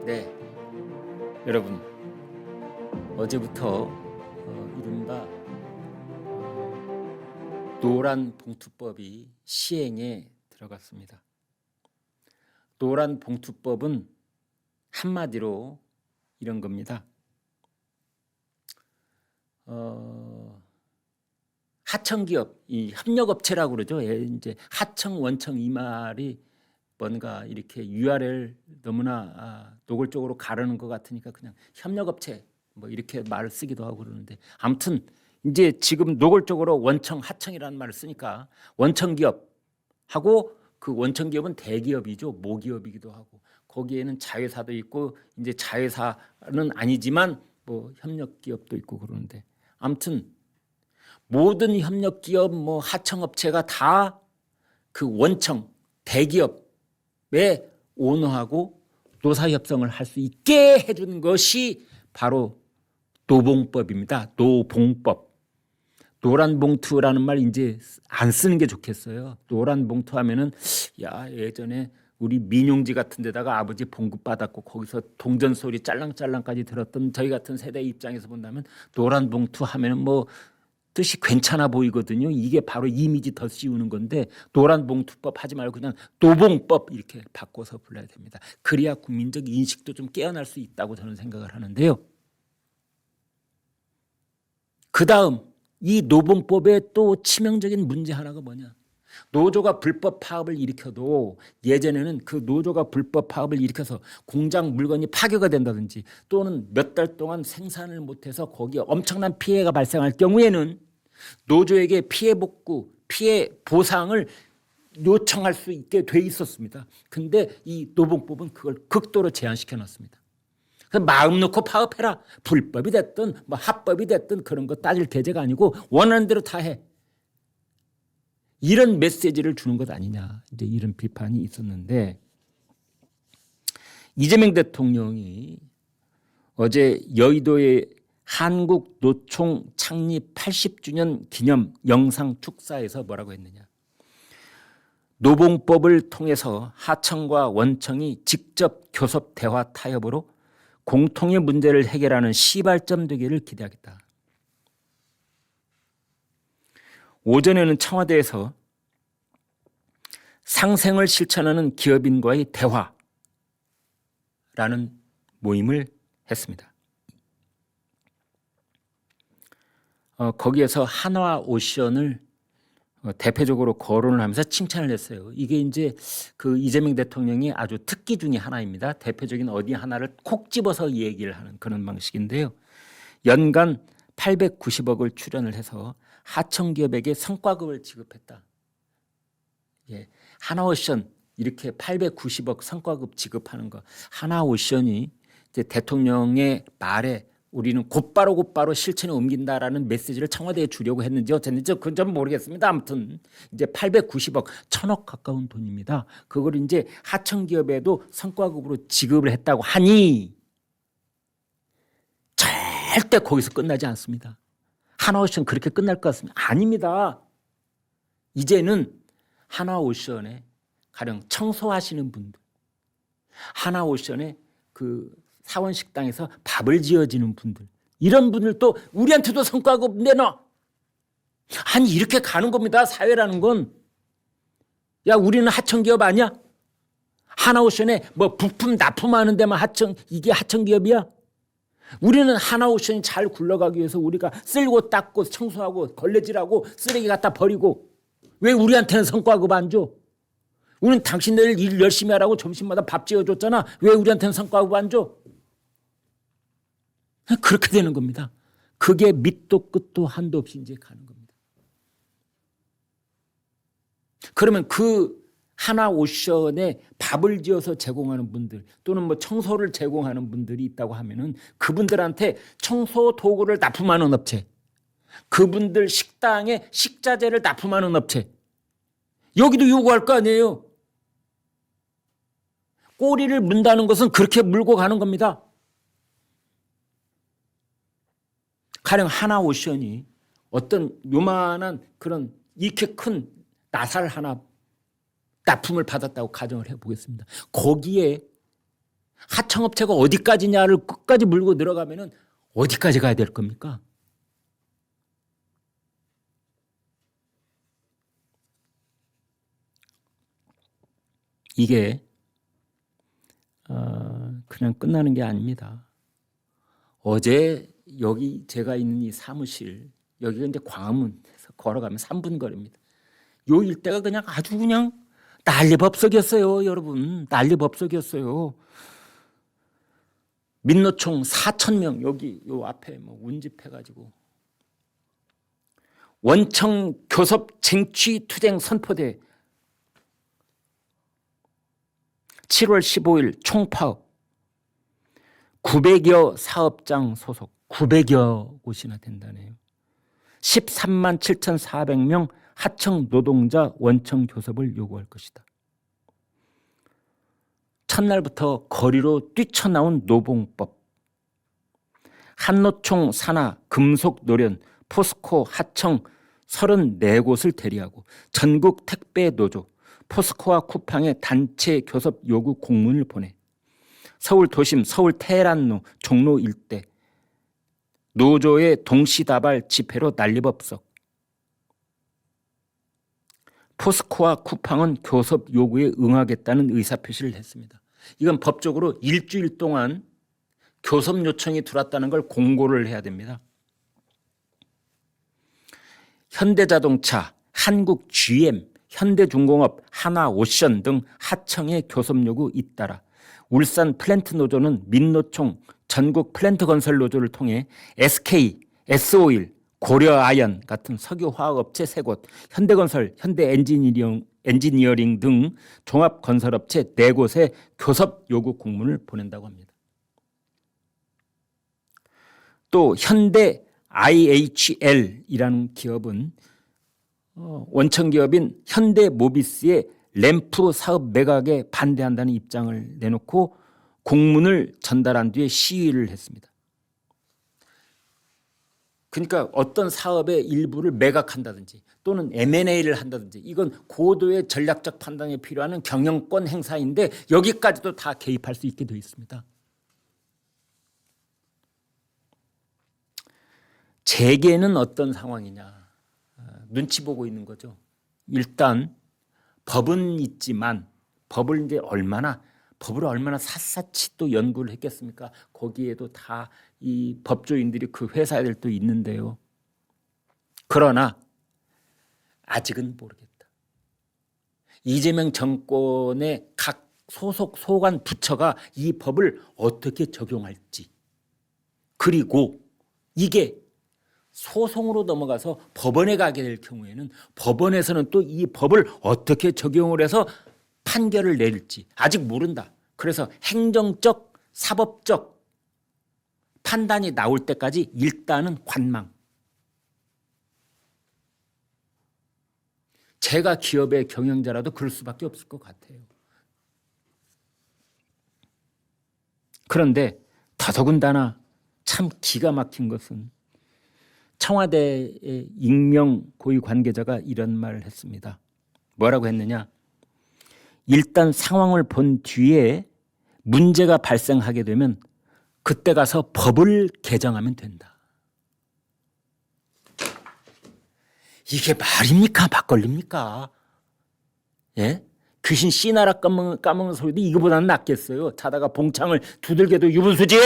네, 여러분 어제부터 이른바 노란 봉투법이 시행에 들어갔습니다. 노란 봉투법은 한마디로 이런 겁니다. 하청기업, 이 협력업체라고 그러죠. 이제 하청, 원청 이 말이 뭔가 이렇게 위아래를 너무나 노골적으로 가르는 것 같으니까 그냥 협력업체 뭐 이렇게 말을 쓰기도 하고 그러는데, 아무튼 이제 지금 노골적으로 원청, 하청이라는 말을 쓰니까 원청기업하고, 그 원청기업은 대기업이죠. 모기업이기도 하고, 거기에는 자회사도 있고, 이제 자회사는 아니지만 뭐 협력기업도 있고 그러는데, 아무튼 모든 협력기업 뭐 하청업체가 다 그 원청 대기업 왜 오너하고 노사협상을 할 수 있게 해주는 것이 바로 노봉법입니다. 노봉법. 노란 봉투라는 말 이제 안 쓰는 게 좋겠어요. 노란 봉투 하면은 야, 예전에 우리 민용지 같은 데다가 아버지 봉급 받았고 거기서 동전 소리 짤랑짤랑까지 들었던 저희 같은 세대 입장에서 본다면 노란 봉투 하면은 뭐 뜻이 괜찮아 보이거든요. 이게 바로 이미지 더 씌우는 건데, 노란 봉투법 하지 말고 그냥 노봉법 이렇게 바꿔서 불러야 됩니다. 그래야 국민적 인식도 좀 깨어날 수 있다고 저는 생각을 하는데요. 그 다음 이 노봉법의 또 치명적인 문제 하나가 뭐냐. 노조가 불법 파업을 일으켜도 예전에는 그 노조가 불법 파업을 일으켜서 공장 물건이 파괴가 된다든지 또는 몇 달 동안 생산을 못해서 거기에 엄청난 피해가 발생할 경우에는 노조에게 피해 복구, 피해 보상을 요청할 수 있게 돼 있었습니다. 근데 이 노봉법은 그걸 극도로 제한시켜 놨습니다. 마음 놓고 파업해라. 불법이 됐든 뭐 합법이 됐든 그런 거 따질 계제가 아니고 원하는 대로 다 해. 이런 메시지를 주는 것 아니냐, 이제 이런 비판이 있었는데, 이재명 대통령이 어제 여의도의 한국노총 창립 80주년 기념 영상 축사에서 뭐라고 했느냐. 노봉법을 통해서 하청과 원청이 직접 교섭 대화 타협으로 공통의 문제를 해결하는 시발점 되기를 기대하겠다. 오전에는 청와대에서 상생을 실천하는 기업인과의 대화라는 모임을 했습니다. 거기에서 한화오션을 대표적으로 거론을 하면서 칭찬을 했어요. 이게 이제 그 이재명 대통령이 아주 특기 중에 하나입니다. 대표적인 어디 하나를 콕 집어서 얘기를 하는 그런 방식인데요. 연간 890억을 출연을 해서 하청기업에게 성과급을 지급했다. 예, 하나오션 이렇게 890억 성과급 지급하는 거, 하나오션이 이제 대통령의 말에 우리는 곧바로 실천에 옮긴다라는 메시지를 청와대에 주려고 했는지 어쨌는지 그건 좀 모르겠습니다. 아무튼 이제 890억, 1000억 가까운 돈입니다. 그걸 이제 하청기업에도 성과급으로 지급을 했다고 하니 절대 거기서 끝나지 않습니다. 하나오션 그렇게 끝날 것 같습니다. 아닙니다. 이제는 하나오션에 가령 청소하시는 분들, 하나오션에 그 사원식당에서 밥을 지어지는 분들, 이런 분들도 우리한테도 성과급 내놔. 아니 이렇게 가는 겁니다. 사회라는 건. 야, 우리는 하청기업 아니야? 하나오션에 뭐 부품 납품하는 데만 이게 하청기업이야? 우리는 하나오션이 잘 굴러가기 위해서 우리가 쓸고 닦고 청소하고 걸레질하고 쓰레기 갖다 버리고 왜 우리한테는 성과급 안 줘? 우리는 당신들 일 열심히 하라고 점심마다 밥 지어줬잖아. 왜 우리한테는 성과급 안 줘? 그렇게 되는 겁니다. 그게 밑도 끝도 한도 없이 이제 가는 겁니다. 그러면 그 하나오션에 밥을 지어서 제공하는 분들 또는 뭐 청소를 제공하는 분들이 있다고 하면은 그분들한테 청소 도구를 납품하는 업체, 그분들 식당에 식자재를 납품하는 업체, 여기도 요구할 거 아니에요. 꼬리를 문다는 것은 그렇게 물고 가는 겁니다. 가령 하나오션이 어떤 요만한 그런 이렇게 큰 나살 하나 납품을 받았다고 가정을 해보겠습니다. 거기에 하청업체가 어디까지냐를 끝까지 물고 들어가면은 어디까지 가야 될 겁니까? 이게 그냥 끝나는 게 아닙니다. 어제 여기 제가 있는 이 사무실, 여기가 이제 광화문에서 걸어가면 3분 거리입니다. 요 일대가 그냥 아주 그냥 난리법석이었어요, 여러분. 난리법석이었어요. 민노총 4,000명 여기 요 앞에 뭐 운집해가지고 원청 교섭 쟁취 투쟁 선포대 7월 15일 총파업 900여 사업장 소속 900여 곳이나 된다네요. 13만 7,400명 하청 노동자 원청 교섭을 요구할 것이다. 첫날부터 거리로 뛰쳐나온 노봉법, 한노총 산하 금속노련 포스코 하청 34곳을 대리하고 전국 택배 노조 포스코와 쿠팡에 단체 교섭 요구 공문을 보내 서울 도심 서울 테헤란로 종로 일대 노조의 동시다발 집회로 난리법석. 포스코와 쿠팡은 교섭 요구에 응하겠다는 의사표시를 했습니다. 이건 법적으로 일주일 동안 교섭 요청이 들어왔다는 걸 공고를 해야 됩니다. 현대자동차, 한국 GM, 현대중공업, 하나오션 등 하청의 교섭 요구 잇따라 울산 플랜트 노조는 민노총 전국 플랜트 건설 노조를 통해 SK, S-오일, 고려아연 같은 석유화학업체 3곳, 현대건설, 현대엔지니어링 등 종합건설업체 4곳에 교섭 요구 공문을 보낸다고 합니다. 또 현대 IHL이라는 기업은 원청기업인 현대모비스의 램프 사업 매각에 반대한다는 입장을 내놓고 공문을 전달한 뒤에 시위를 했습니다. 그러니까 어떤 사업의 일부를 매각한다든지 또는 M&A를 한다든지 이건 고도의 전략적 판단이 필요한 경영권 행사인데 여기까지도 다 개입할 수 있게 되어 있습니다. 재계는 어떤 상황이냐 눈치 보고 있는 거죠. 일단 법은 있지만 법을 얼마나 샅샅이 또 연구를 했겠습니까? 거기에도 다 이 법조인들이 그 회사들도 있는데요. 그러나 아직은 모르겠다. 이재명 정권의 각 소속 소관 부처가 이 법을 어떻게 적용할지, 그리고 이게 소송으로 넘어가서 법원에 가게 될 경우에는 법원에서는 또 이 법을 어떻게 적용을 해서 판결을 내릴지 아직 모른다. 그래서 행정적, 사법적 판단이 나올 때까지 일단은 관망. 제가 기업의 경영자라도 그럴 수밖에 없을 것 같아요. 그런데 더더군다나 참 기가 막힌 것은 청와대의 익명 고위 관계자가 이런 말을 했습니다. 뭐라고 했느냐? 일단 상황을 본 뒤에 문제가 발생하게 되면 그때 가서 법을 개정하면 된다. 이게 말입니까? 막걸리입니까? 예? 귀신 씨나라 까먹는 소리도 이거보다는 낫겠어요. 자다가 봉창을 두들겨도 유분수지.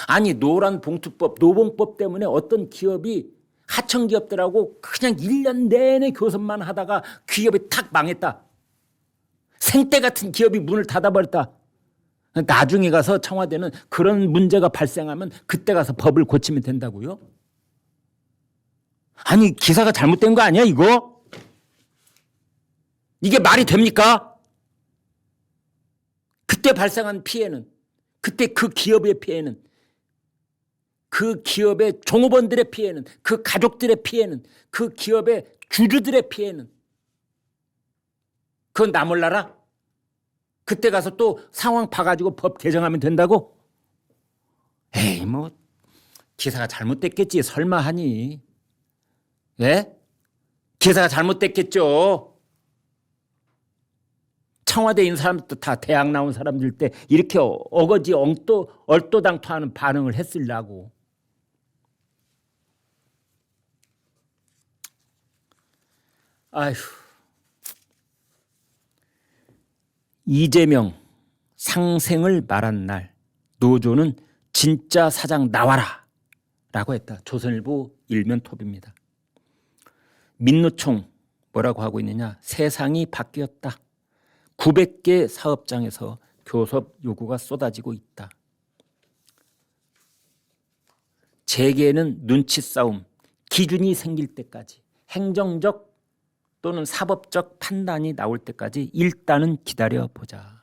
아니 노란 봉투법, 노봉법 때문에 어떤 기업이 하청기업들하고 그냥 1년 내내 교섭만 하다가 기업이 탁 망했다. 생떼 같은 기업이 문을 닫아버렸다. 나중에 가서 청와대는 그런 문제가 발생하면 그때 가서 법을 고치면 된다고요? 아니 기사가 잘못된 거 아니야 이거? 이게 말이 됩니까? 그때 발생한 피해는, 그때 그 기업의 피해는, 그 기업의 종업원들의 피해는, 그 가족들의 피해는, 그 기업의 주주들의 피해는 그건 나 몰라라? 그때 가서 또 상황 봐가지고 법 개정하면 된다고? 에이 뭐 기사가 잘못됐겠지 설마 하니. 예? 기사가 잘못됐겠죠. 청와대에 있는 사람들도 다 대학 나온 사람들 때 이렇게 어거지 얼토당토하는 반응을 했으려고. 아휴. 이재명 상생을 말한 날 노조는 진짜 사장 나와라 라고 했다. 조선일보 일면 톱입니다. 민노총 뭐라고 하고 있느냐. 세상이 바뀌었다. 900개 사업장에서 교섭 요구가 쏟아지고 있다. 재계는 눈치 싸움, 기준이 생길 때까지 행정적 또는 사법적 판단이 나올 때까지 일단은 기다려보자.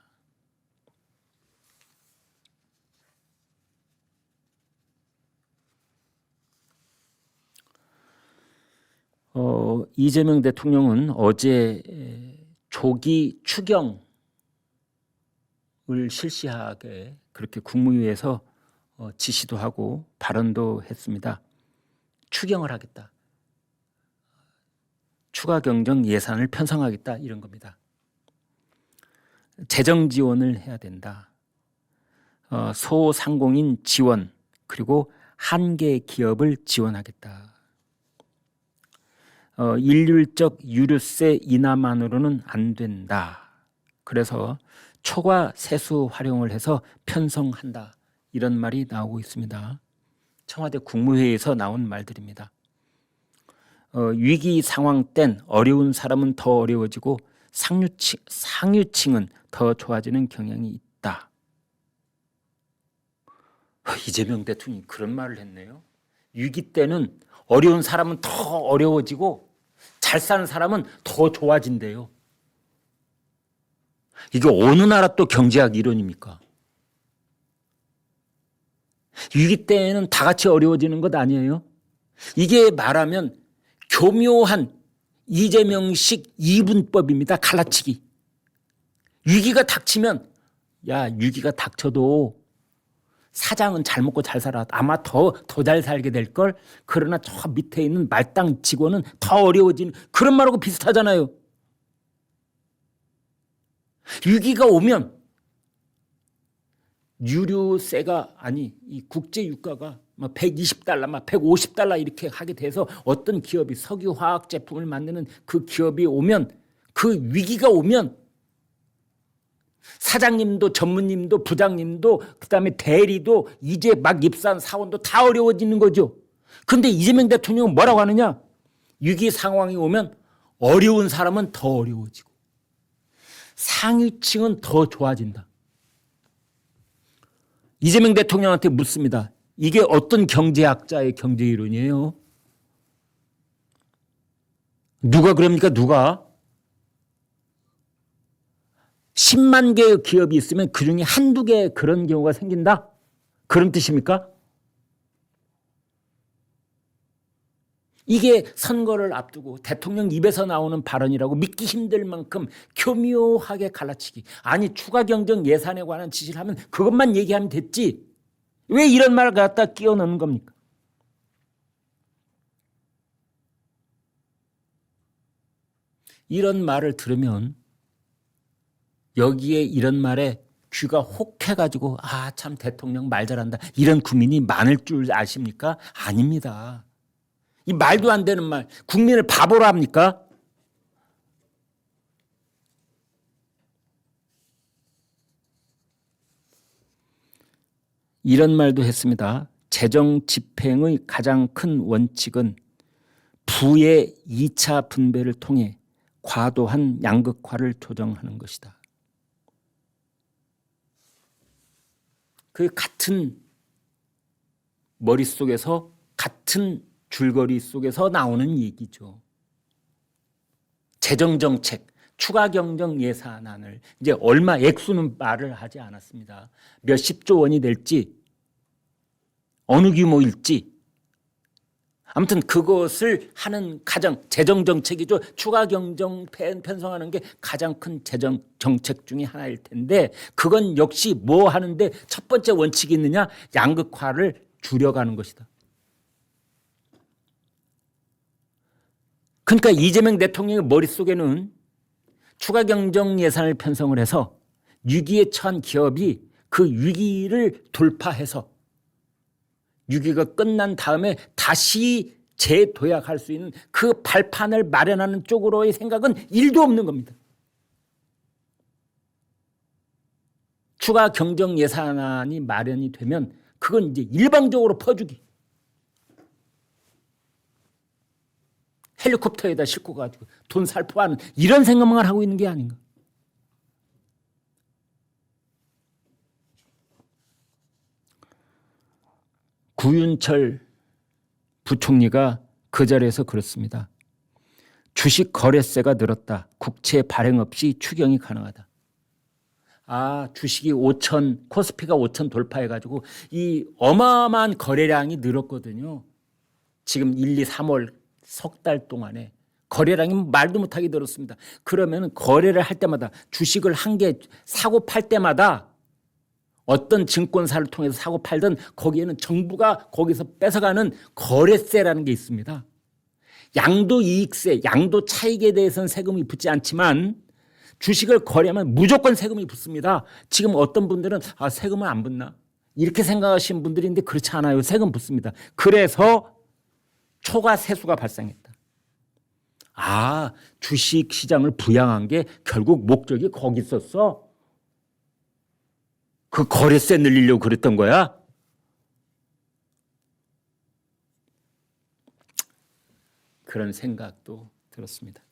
이재명 대통령은 어제 조기 추경을 실시하게 그렇게 국무회의에서 지시도 하고 발언도 했습니다. 추경을 하겠다. 추가 경정 예산을 편성하겠다 이런 겁니다. 재정 지원을 해야 된다. 소상공인 지원 그리고 한계 기업을 지원하겠다. 일률적 유류세 인하만으로는 안 된다. 그래서 초과 세수 활용을 해서 편성한다. 이런 말이 나오고 있습니다. 청와대 국무회의에서 나온 말들입니다. 위기 상황 땐 어려운 사람은 더 어려워지고 상류층은 더 좋아지는 경향이 있다. 이재명 대통령이 그런 말을 했네요. 위기 때는 어려운 사람은 더 어려워지고 잘 사는 사람은 더 좋아진대요. 이게 어느 나라 또 경제학 이론입니까? 위기 때에는 다 같이 어려워지는 것 아니에요? 이게 말하면 교묘한 이재명식 이분법입니다. 갈라치기. 위기가 닥치면 위기가 닥쳐도 사장은 잘 먹고 잘 살아. 아마 더 잘 살게 될걸. 그러나 저 밑에 있는 말당 직원은 더 어려워지는 그런 말하고 비슷하잖아요. 위기가 오면 유류세가 이 국제 유가가 막 120달러, 막 150달러 이렇게 하게 돼서 어떤 기업이 석유 화학 제품을 만드는 그 기업이 오면 그 위기가 오면 사장님도 전무님도 부장님도 그다음에 대리도 이제 막 입사한 사원도 다 어려워지는 거죠. 그런데 이재명 대통령은 뭐라고 하느냐? 위기 상황이 오면 어려운 사람은 더 어려워지고 상위층은 더 좋아진다. 이재명 대통령한테 묻습니다. 이게 어떤 경제학자의 경제이론이에요? 누가 그럽니까? 누가? 10만 개의 기업이 있으면 그중에 한두 개 그런 경우가 생긴다? 그런 뜻입니까? 이게 선거를 앞두고 대통령 입에서 나오는 발언이라고 믿기 힘들 만큼 교묘하게 갈라치기. 아니 추가 경정 예산에 관한 지시를 하면 그것만 얘기하면 됐지. 왜 이런 말을 갖다 끼워 넣는 겁니까? 이런 말을 들으면 여기에 이런 말에 귀가 혹해가지고 참 대통령 말 잘한다 이런 국민이 많을 줄 아십니까? 아닙니다. 이 말도 안 되는 말 국민을 바보로 합니까? 이런 말도 했습니다. 재정 집행의 가장 큰 원칙은 부의 2차 분배를 통해 과도한 양극화를 조정하는 것이다. 그 같은 머릿속에서 같은 줄거리 속에서 나오는 얘기죠. 재정정책, 추가 경정 예산안을 이제 얼마 액수는 말을 하지 않았습니다. 몇십조 원이 될지 어느 규모일지 아무튼 그것을 하는 가장 재정정책이죠. 추가 경정 편성하는 게 가장 큰 재정정책 중에 하나일 텐데 그건 역시 뭐 하는데 첫 번째 원칙이 있느냐? 양극화를 줄여가는 것이다. 그러니까 이재명 대통령의 머릿속에는 추가 경정 예산을 편성을 해서 위기에 처한 기업이 그 위기를 돌파해서 위기가 끝난 다음에 다시 재도약할 수 있는 그 발판을 마련하는 쪽으로의 생각은 1도 없는 겁니다. 추가 경정 예산안이 마련이 되면 그건 이제 일방적으로 퍼주기. 헬리콥터에다 싣고 가지고 돈 살포하는 이런 생각만 하고 있는 게 아닌가. 구윤철 부총리가 그 자리에서 그렇습니다. 주식 거래세가 늘었다. 국채 발행 없이 추경이 가능하다. 주식이 5천, 코스피가 5천 돌파해가지고 이 어마어마한 거래량이 늘었거든요. 지금 1, 2, 3월 석 달 동안에 거래량이 말도 못하게 늘었습니다. 그러면 거래를 할 때마다 주식을 한 개 사고 팔 때마다 어떤 증권사를 통해서 사고 팔든 거기에는 정부가 거기서 뺏어가는 거래세라는 게 있습니다. 양도이익세, 양도차익에 대해서는 세금이 붙지 않지만 주식을 거래하면 무조건 세금이 붙습니다. 지금 어떤 분들은 세금은 안 붙나? 이렇게 생각하시는 분들이 있는데 그렇지 않아요. 세금 붙습니다. 그래서 초과 세수가 발생했다. 주식 시장을 부양한 게 결국 목적이 거기 있었어? 그 거래세 늘리려고 그랬던 거야? 그런 생각도 들었습니다.